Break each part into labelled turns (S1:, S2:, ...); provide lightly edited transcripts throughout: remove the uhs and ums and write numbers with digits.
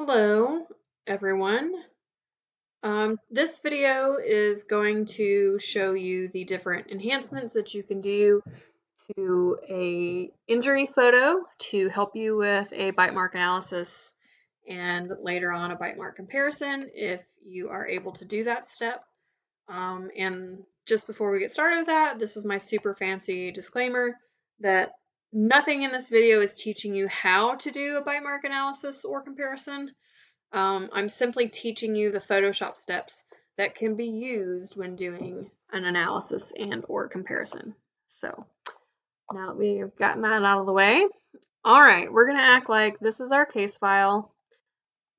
S1: Hello, everyone. This video is going to show you the different enhancements that you can do to a injury photo to help you with a bite mark analysis and later on a bite mark comparison if you are able to do that step. And just before we get started with that, this is my super fancy disclaimer that nothing in this video is teaching you how to do a bite mark analysis or comparison. I'm simply teaching you the Photoshop steps that can be used when doing an analysis and or comparison. So now that we've gotten that out of the way, all right, we're gonna act like this is our case file.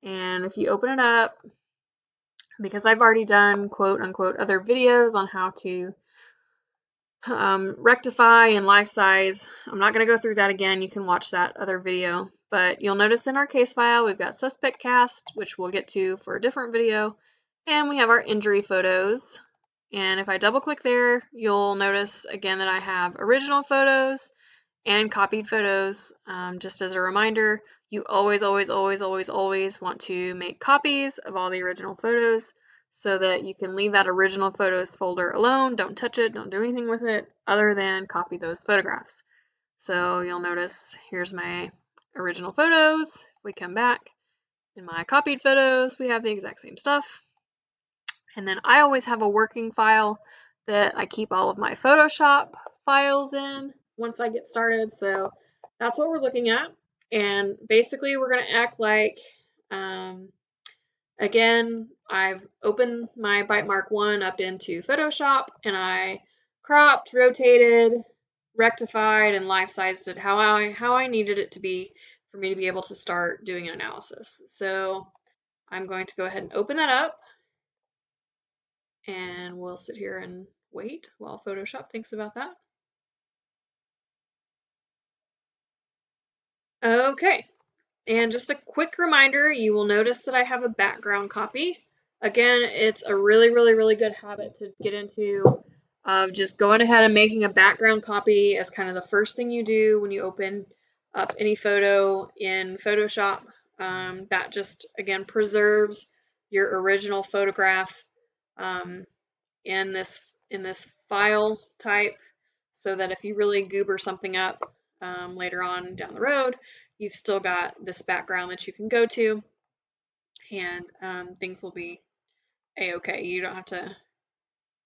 S1: And if you open it up, because I've already done quote unquote other videos on how to rectify and life size, I'm not going to go through that again. You can watch that other video. But you'll notice in our case file, we've got suspect cast, which we'll get to for a different video. And we have our injury photos. And if I double click there, you'll notice again that I have original photos and copied photos. Just as a reminder, you always want to make copies of all the original photos so that you can leave that original photos folder alone. Don't touch it, don't do anything with it other than copy those photographs. So you'll notice here's my original photos. If we come back in my copied photos, we have the exact same stuff. And then I always have a working file that I keep all of my Photoshop files in once I get started. So that's what we're looking at. And basically we're going to act like, again, I've opened my Bitemark 1 up into Photoshop and I cropped, rotated, rectified, and life-sized it how I needed it to be for me to be able to start doing an analysis. So I'm going to go ahead and open that up and we'll sit here and wait while Photoshop thinks about that. Okay, and just a quick reminder, you will notice that I have a background copy. Again, it's a really good habit to get into of just going ahead and making a background copy as kind of the first thing you do when you open up any photo in Photoshop. That just, again, preserves your original photograph in this file type so that if you really goober something up later on down the road, you've still got this background that you can go to and things will be a-okay. You don't have to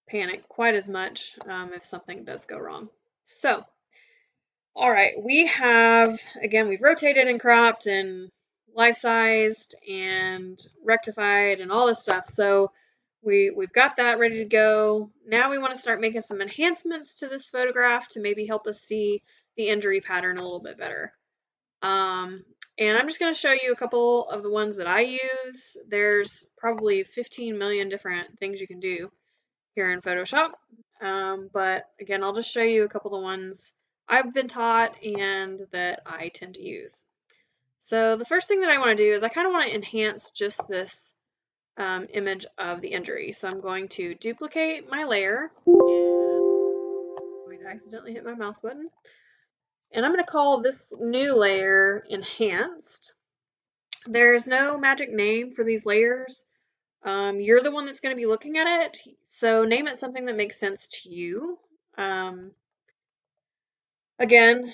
S1: panic quite as much if something does go wrong. So, all right, we have, again, we've rotated and cropped and life-sized and rectified and all this stuff. So we've got that ready to go. Now we want to start making some enhancements to this photograph to maybe help us see the injury pattern a little bit better. And I'm just going to show you a couple of the ones that I use. There's probably 15 million different things you can do here in Photoshop. But again, I'll just show you a couple of the ones I've been taught and that I tend to use. So the first thing that I want to do is I kind of want to enhance just this image of the injury. So I'm going to duplicate my layer and I accidentally hit my mouse button. And I'm going to call this new layer Enhanced. There's no magic name for these layers. You're the one that's going to be looking at it, so name it something that makes sense to you. Again,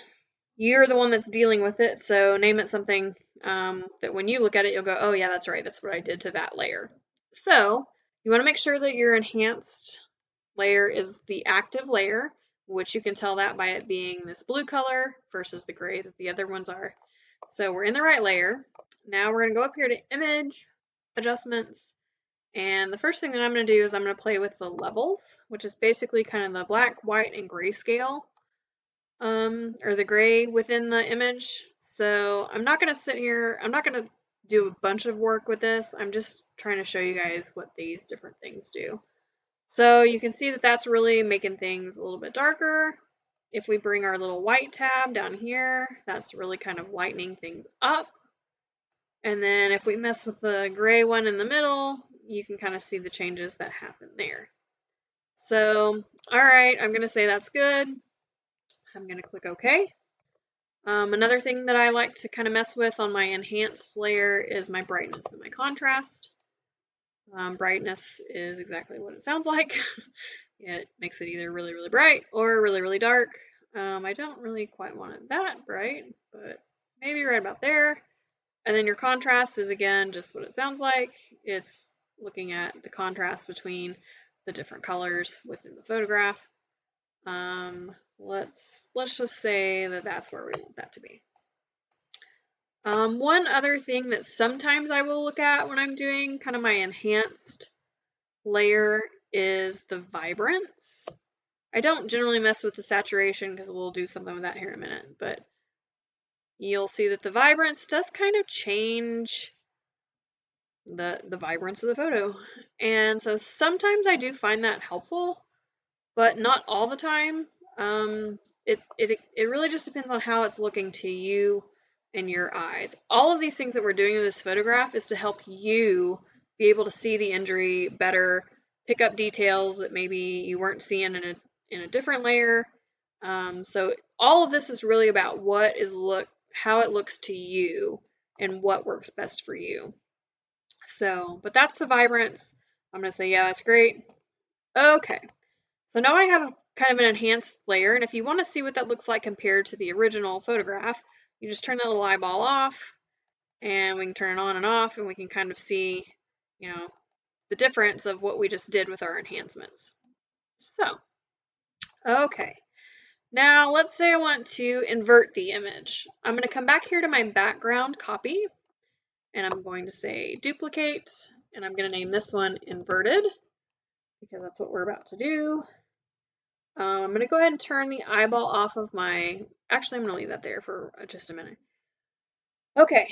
S1: you're the one that's dealing with it, so name it something that when you look at it, you'll go, oh yeah, that's right, that's what I did to that layer. So you want to make sure that your enhanced layer is the active layer, which you can tell that by it being this blue color versus the gray that the other ones are. So we're in the right layer. Now we're going to go up here to Image, Adjustments, and the first thing that I'm going to do is I'm going to play with the levels, which is basically kind of the black, white, and gray scale, or the gray within the image. So I'm not going to sit here, I'm not going to do a bunch of work with this. I'm just trying to show you guys what these different things do. So you can see that that's really making things a little bit darker. If we bring our little white tab down here, that's really kind of lightening things up. And then if we mess with the gray one in the middle, you can kind of see the changes that happen there. So, all right, I'm going to say that's good. I'm going to click OK. Another thing that I like to kind of mess with on my enhanced layer is my brightness and my contrast. Brightness is exactly what it sounds like. It makes it either really, really bright or really, really dark. I don't really quite want it that bright, but maybe right about there. And then your contrast is again just what it sounds like. It's looking at the contrast between the different colors within the photograph. Let's just say that that's where we want that to be. One other thing that sometimes I will look at when I'm doing kind of my enhanced layer is the vibrance. I don't generally mess with the saturation because we'll do something with that here in a minute, but you'll see that the vibrance does kind of change the vibrance of the photo. And so sometimes I do find that helpful, but not all the time. It really just depends on how it's looking to you and your eyes. All of these things that we're doing in this photograph is to help you be able to see the injury better, pick up details that maybe you weren't seeing in a different layer. So all of this is really about how it looks to you and what works best for you. So, but that's the vibrance. I'm going to say, yeah, that's great. Okay. So now I have kind of an enhanced layer, and if you want to see what that looks like compared to the original photograph, you just turn that little eyeball off, and we can turn it on and off, and we can kind of see, the difference of what we just did with our enhancements. So, okay. Now let's say I want to invert the image. I'm going to come back here to my background copy, and I'm going to say duplicate, and I'm going to name this one inverted, because that's what we're about to do. I'm going to go ahead and turn the eyeball off of actually I'm going to leave that there for just a minute. Okay,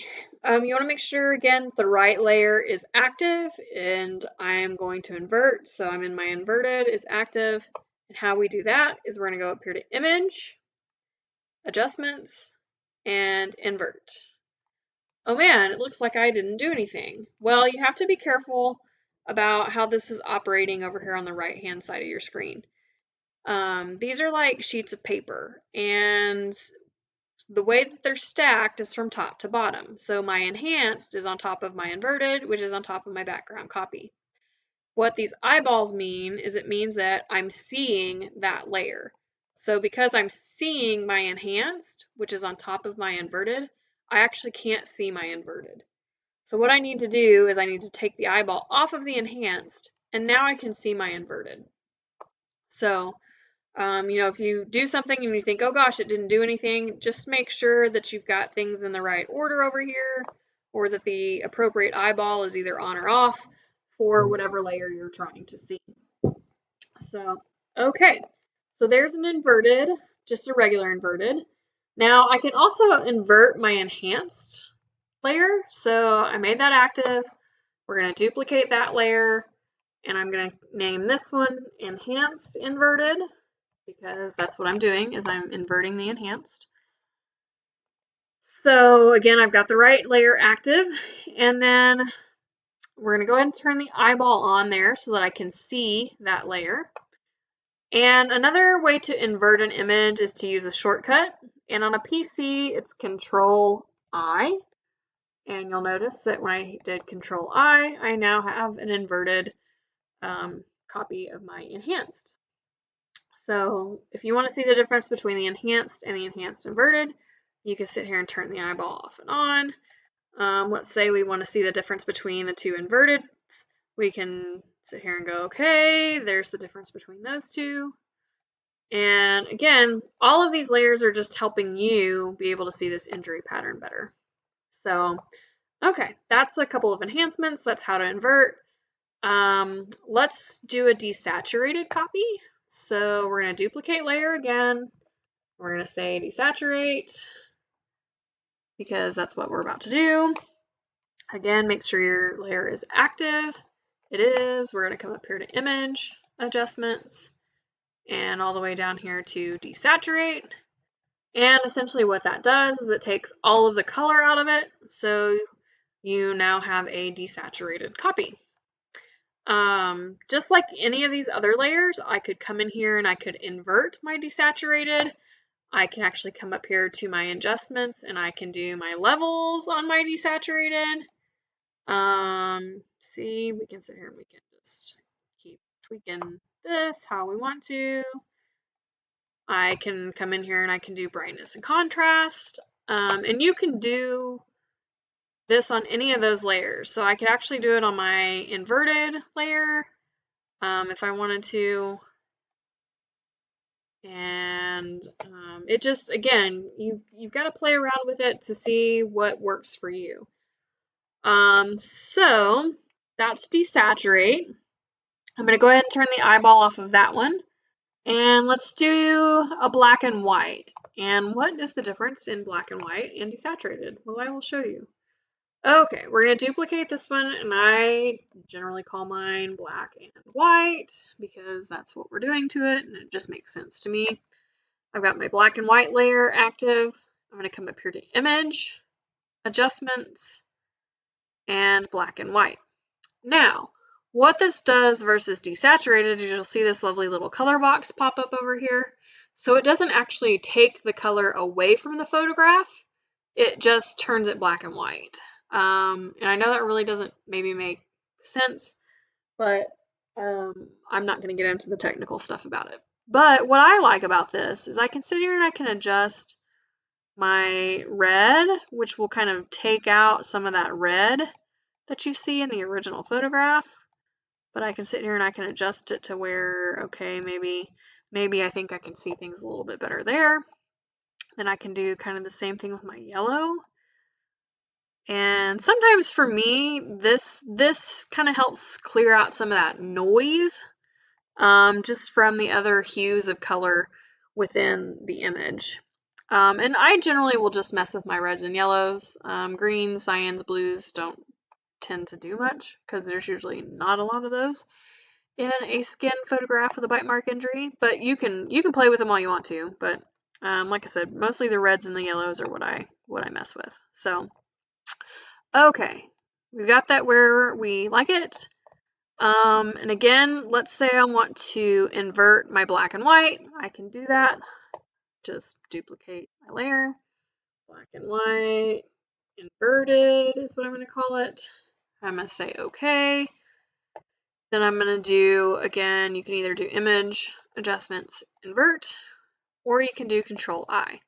S1: you want to make sure again the right layer is active, and I'm going to invert, so I'm in my inverted is active, and how we do that is we're going to go up here to image, adjustments, and invert. Oh man, it looks like I didn't do anything. Well, you have to be careful about how this is operating over here on the right hand side of your screen. These are like sheets of paper, and the way that they're stacked is from top to bottom. So my enhanced is on top of my inverted, which is on top of my background copy. What these eyeballs mean is it means that I'm seeing that layer. So because I'm seeing my enhanced, which is on top of my inverted, I actually can't see my inverted. So what I need to do is I need to take the eyeball off of the enhanced, and now I can see my inverted. So if you do something and you think, oh gosh, it didn't do anything, just make sure that you've got things in the right order over here, or that the appropriate eyeball is either on or off for whatever layer you're trying to see. So, okay, so there's an inverted, just a regular inverted. Now I can also invert my enhanced layer. So I made that active. We're going to duplicate that layer, and I'm going to name this one enhanced inverted, because that's what I'm doing, is I'm inverting the enhanced. So again, I've got the right layer active, and then we're going to go ahead and turn the eyeball on there so that I can see that layer. And another way to invert an image is to use a shortcut, and on a PC it's Control-I, and you'll notice that when I did Control-I, I now have an inverted copy of my enhanced. So if you want to see the difference between the enhanced and the enhanced inverted, you can sit here and turn the eyeball off and on. Let's say we want to see the difference between the two inverted. We can sit here and go, okay, there's the difference between those two. And again, all of these layers are just helping you be able to see this injury pattern better. So, okay, that's a couple of enhancements. That's how to invert. Let's do a desaturated copy. So we're going to duplicate layer again. We're going to say desaturate, because that's what we're about to do. Again, make sure your layer is active. It is. We're going to come up here to image, adjustments, and all the way down here to desaturate. And essentially what that does is it takes all of the color out of it, so you now have a desaturated copy. Just like any of these other layers, I could come in here and I could invert my desaturated. I can actually come up here to my adjustments and I can do my levels on my desaturated. See, we can sit here and we can just keep tweaking this how we want to. I can come in here and I can do brightness and contrast. And you can do this on any of those layers. So I could actually do it on my inverted layer if I wanted to. And it just, again, you've got to play around with it to see what works for you. So that's desaturate. I'm going to go ahead and turn the eyeball off of that one. And let's do a black and white. And what is the difference in black and white and desaturated? Well, I will show you. Okay, we're going to duplicate this one, and I generally call mine black and white because that's what we're doing to it, and it just makes sense to me. I've got my black and white layer active. I'm going to come up here to Image, Adjustments, and black and white. Now, what this does versus desaturated is you'll see this lovely little color box pop up over here. So it doesn't actually take the color away from the photograph. It just turns it black and white. And I know that really doesn't maybe make sense, but I'm not going to get into the technical stuff about it. But what I like about this is I can sit here and I can adjust my red, which will kind of take out some of that red that you see in the original photograph. But I can sit here and I can adjust it to where, okay, maybe I think I can see things a little bit better there. Then I can do kind of the same thing with my yellow. And sometimes for me, this kind of helps clear out some of that noise just from the other hues of color within the image. And I generally will just mess with my reds and yellows. Greens, cyans, blues don't tend to do much because there's usually not a lot of those in a skin photograph with a bite mark injury. But you can play with them all you want to. But like I said, mostly the reds and the yellows are what I mess with. So okay, we've got that where we like it. And again, let's say I want to invert my black and white. I can do that. Just duplicate my layer. Black and white, inverted is what I'm going to call it. I'm going to say OK. Then I'm going to do, again, you can either do Image, Adjustments, Invert, or you can do Control I.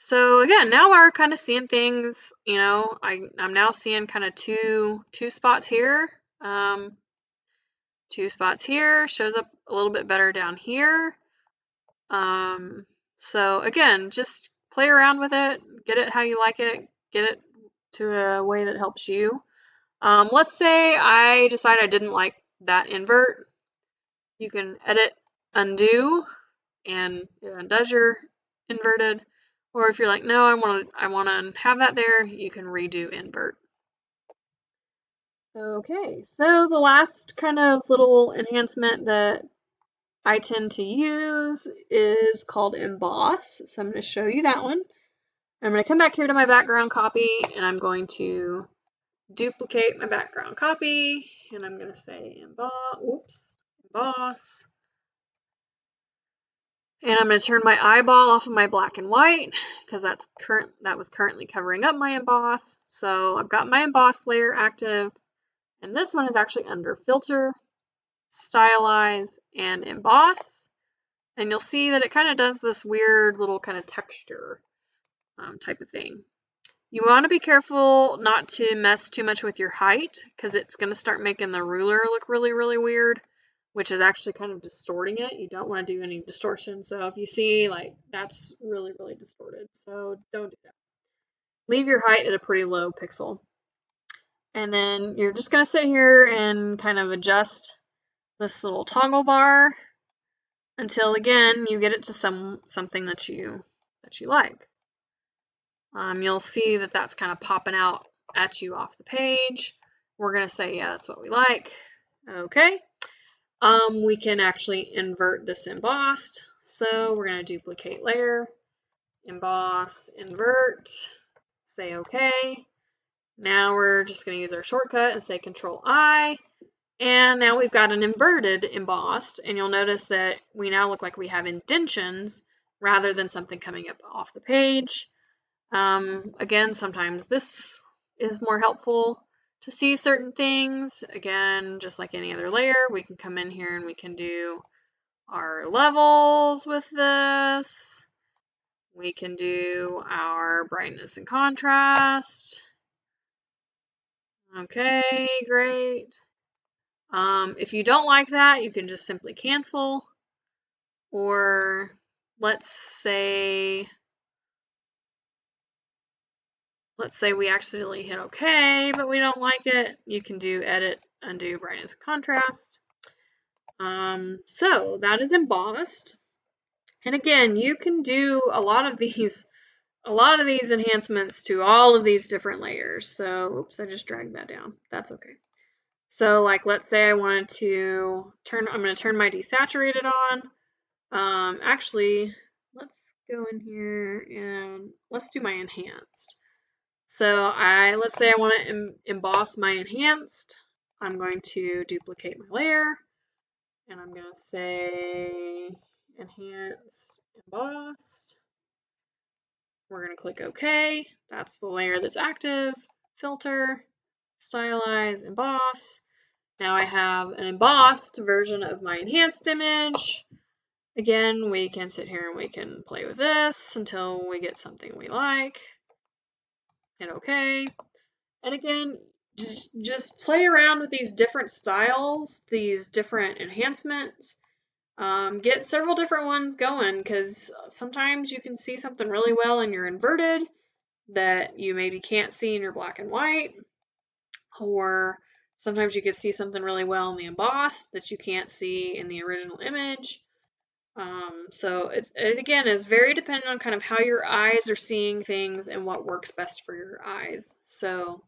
S1: So again, now we're kind of seeing things, you know, I'm now seeing kind of two spots here. Two spots here, shows up a little bit better down here. So again, just play around with it, get it how you like it, get it to a way that helps you. Let's say I decide I didn't like that invert. You can edit, undo, and it undoes your inverted. Or if you're like, no, I want to have that there, you can redo invert. Okay, so the last kind of little enhancement that I tend to use is called emboss. So I'm going to show you that one. I'm going to come back here to my background copy and I'm going to duplicate my background copy and I'm going to say emboss. And I'm going to turn my eyeball off of my black and white because that was currently covering up my emboss. So I've got my emboss layer active, and this one is actually under filter, stylize, and emboss. And you'll see that it kind of does this weird little kind of texture type of thing. You want to be careful not to mess too much with your height because it's going to start making the ruler look really, really weird, which is actually kind of distorting it. You don't want to do any distortion. So if you see, like, that's really, really distorted. So don't do that. Leave your height at a pretty low pixel. And then you're just going to sit here and kind of adjust this little toggle bar until, again, you get it to something that you like. You'll see that that's kind of popping out at you off the page. We're going to say, yeah, that's what we like. Okay. We can actually invert this embossed. So we're going to duplicate layer, emboss, invert, say okay. Now we're just going to use our shortcut and say Control I. And now we've got an inverted embossed. And you'll notice that we now look like we have indentions rather than something coming up off the page. Again, sometimes this is more helpful to see certain things. Again, just like any other layer, we can come in here and we can do our levels with this. We can do our brightness and contrast. Okay, great. If you don't like that, you can just simply cancel. Or let's say we accidentally hit OK, but we don't like it. You can do edit, undo, brightness, contrast. So that is embossed. And again, you can do a lot of these enhancements to all of these different layers. So, oops, I just dragged that down. That's okay. So like, let's say I wanted to I'm going to turn my desaturated on. Actually, let's go in here and let's do my enhanced. So let's say I want to emboss my enhanced. I'm going to duplicate my layer and I'm going to say enhance embossed. We're going to click OK. That's the layer that's active. Filter, stylize, emboss. Now I have an embossed version of my enhanced image. Again, we can sit here and we can play with this until we get something we like. Hit OK. And again, just play around with these different styles, these different enhancements. Get several different ones going, because sometimes you can see something really well in your inverted that you maybe can't see in your black and white, or sometimes you can see something really well in the embossed that you can't see in the original image. So it again is very dependent on kind of how your eyes are seeing things and what works best for your eyes. So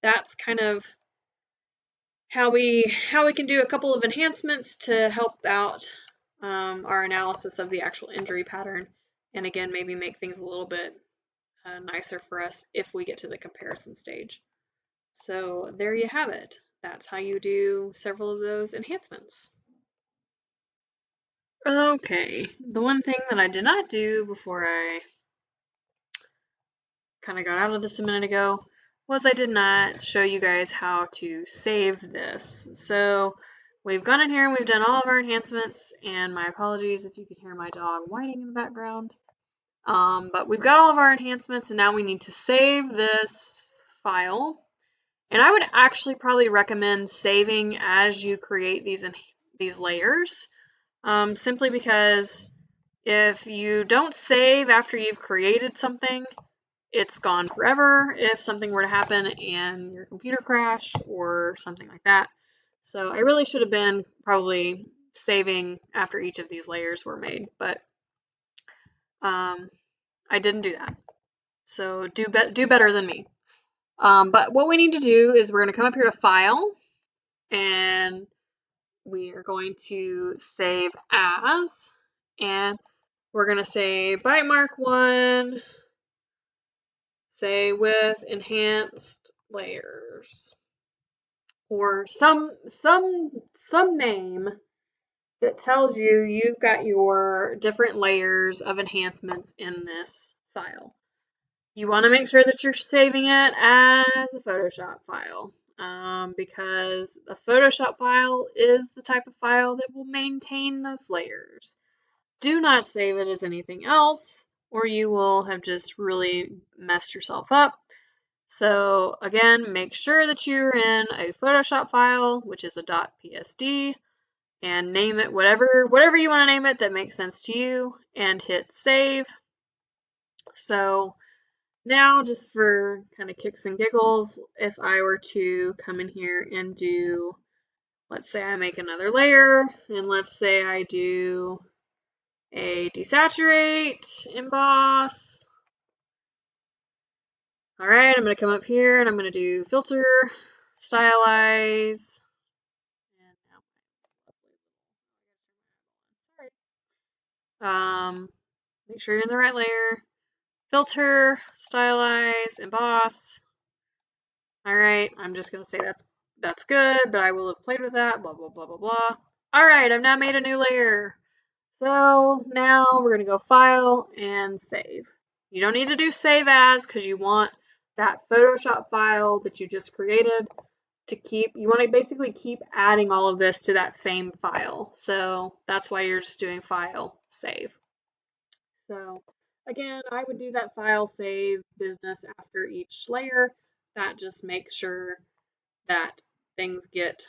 S1: that's kind of how we can do a couple of enhancements to help out our analysis of the actual injury pattern, and again maybe make things a little bit nicer for us if we get to the comparison stage. So there you have it. That's how you do several of those enhancements. Okay, the one thing that I did not do before I kind of got out of this a minute ago was I did not show you guys how to save this. So we've gone in here and we've done all of our enhancements, and my apologies if you could hear my dog whining in the background. But we've got all of our enhancements, and now we need to save this file. And I would actually probably recommend saving as you create these layers, simply because if you don't save after you've created something, it's gone forever if something were to happen and your computer crashed or something like that. So I really should have been probably saving after each of these layers were made, but I didn't do that. So do better than me. But what we need to do is we're going to come up here to File, and we are going to save as, and we're going to say Bitemark 1, say with enhanced layers, or some name that tells you've got your different layers of enhancements in this file. You want to make sure that you're saving it as a Photoshop file, because a Photoshop file is the type of file that will maintain those layers. Do not save it as anything else, or you will have just really messed yourself up. So again, make sure that you're in a Photoshop file, which is a .psd, and name it whatever you want to name it that makes sense to you, and hit save. So now, just for kind of kicks and giggles, if I were to come in here and do, let's say I make another layer, and let's say I do a desaturate, emboss. All right, I'm going to come up here and I'm going to do filter, stylize, and now make sure you're in the right layer. Filter, stylize, emboss. All right, I'm just going to say that's good, but I will have played with that, blah, blah, blah, blah, blah. All right, I've now made a new layer. So now we're going to go File and Save. You don't need to do Save As because you want that Photoshop file that you just created to keep. You want to basically keep adding all of this to that same file. So that's why you're just doing File, Save. So again, I would do that File, Save business after each layer. That just makes sure that things get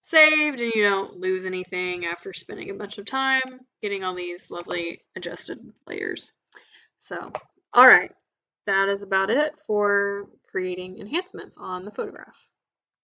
S1: saved and you don't lose anything after spending a bunch of time getting all these lovely adjusted layers. So, all right, that is about it for creating enhancements on the photograph.